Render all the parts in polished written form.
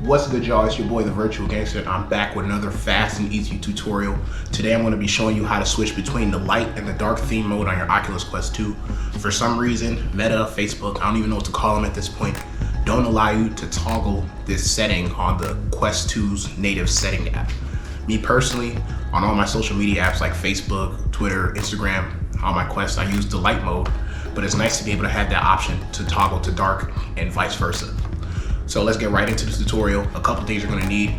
What's good, y'all? It's your boy the Virtual Gangster. I'm back with another fast and easy tutorial. Today I'm going to be showing you how to switch between the light and the dark theme mode on your Oculus Quest 2. For some reason, Meta, Facebook, I don't even know what to call them at this point, don't allow you to toggle this setting on the Quest 2's native setting app. Me personally, on all my social media apps like Facebook, Twitter, Instagram, on my Quest, I use the light mode, but it's nice to be able to have that option to toggle to dark and vice versa. So let's get right into this tutorial. A couple things you're going to need.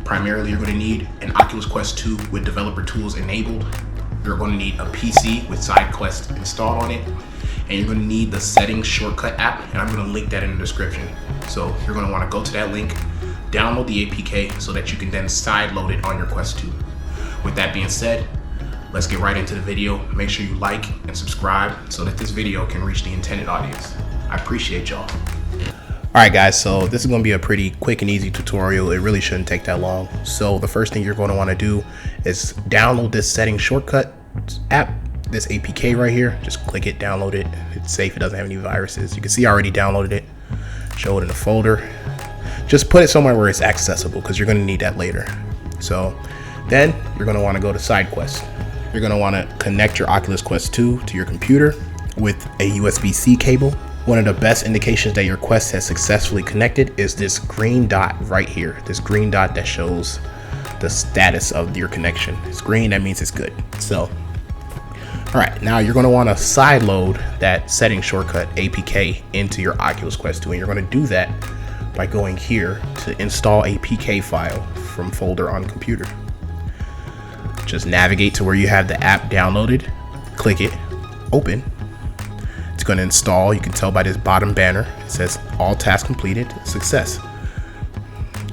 Primarily, you're going to need an Oculus Quest 2 with developer tools enabled. You're going to need a PC with Sidequest installed on it. And you're going to need the settings shortcut app, and I'm going to link that in the description. So you're going to want to go to that link, download the APK so that you can then sideload it on your Quest 2. With that being said, let's get right into the video. Make sure you like and subscribe so that this video can reach the intended audience. I appreciate y'all. Alright guys, so this is going to be a pretty quick and easy tutorial. It really shouldn't take that long. So the first thing you're going to want to do is download this settings shortcut app, this APK right here. Just click it, download it. It's safe, it doesn't have any viruses. You can see I already downloaded it. Show it in a folder. Just put it somewhere where it's accessible because you're going to need that later. So then you're going to want to go to Sidequest. You're going to want to connect your Oculus Quest 2 to your computer with a USB-C cable. One of the best indications that your Quest has successfully connected is this green dot right here. This green dot that shows the status of your connection. It's green, that means it's good. So, all right, now you're gonna wanna sideload that setting shortcut APK into your Oculus Quest 2. And you're gonna do that by going here to install APK file from folder on computer. Just navigate to where you have the app downloaded, click it, open. It's going to install. You can tell by this bottom banner. It says all tasks completed, success.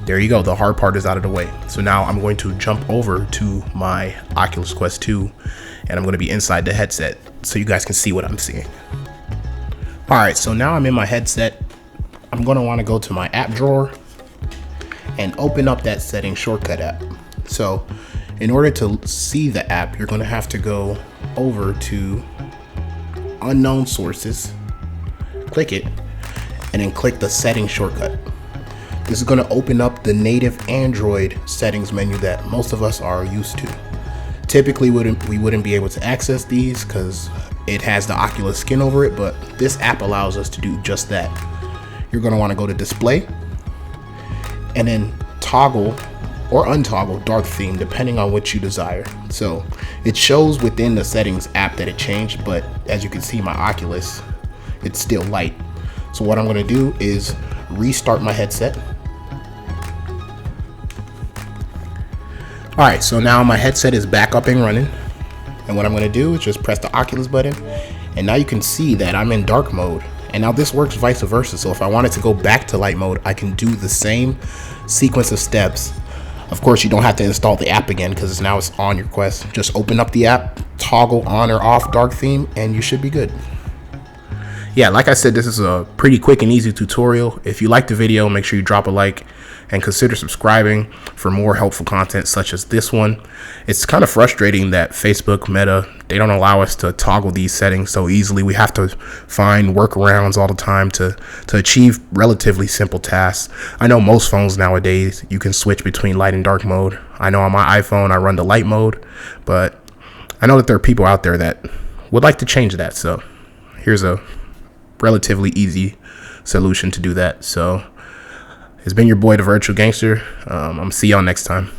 There you go. The hard part is out of the way. So now I'm going to jump over to my Oculus Quest 2 and I'm going to be inside the headset so you guys can see what I'm seeing. All right, so now I'm in my headset. I'm going to want to go to my app drawer and open up that settings shortcut app. So in order to see the app, you're going to have to go over to unknown sources, click it, and then click the settings shortcut. This is going to open up the native Android settings menu that most of us are used to. Typically we wouldn't be able to access these because it has the Oculus skin over it, but this app allows us to do just that. You're going to want to go to display and then toggle or untoggle dark theme depending on what you desire. So it shows within the settings app that it changed, but as you can see my Oculus, it's still light. So what I'm going to do is restart my headset. Alright, so now my headset is back up and running, and what I'm going to do is just press the Oculus button, and now you can see that I'm in dark mode. And now this works vice versa, so if I wanted to go back to light mode, I can do the same sequence of steps. Of course, you don't have to install the app again because now it's on your Quest. Just open up the app, toggle on or off dark theme, and you should be good. Yeah, like I said, this is a pretty quick and easy tutorial. If you liked the video, make sure you drop a like and consider subscribing for more helpful content such as this one. It's kind of frustrating that Facebook, Meta, they don't allow us to toggle these settings so easily. We have to find workarounds all the time to achieve relatively simple tasks. I know most phones nowadays, you can switch between light and dark mode. I know on my iPhone, I run the light mode, but I know that there are people out there that would like to change that. So here's a relatively easy solution to do that. So it's been your boy, the Virtual Gangster. I'm see y'all next time.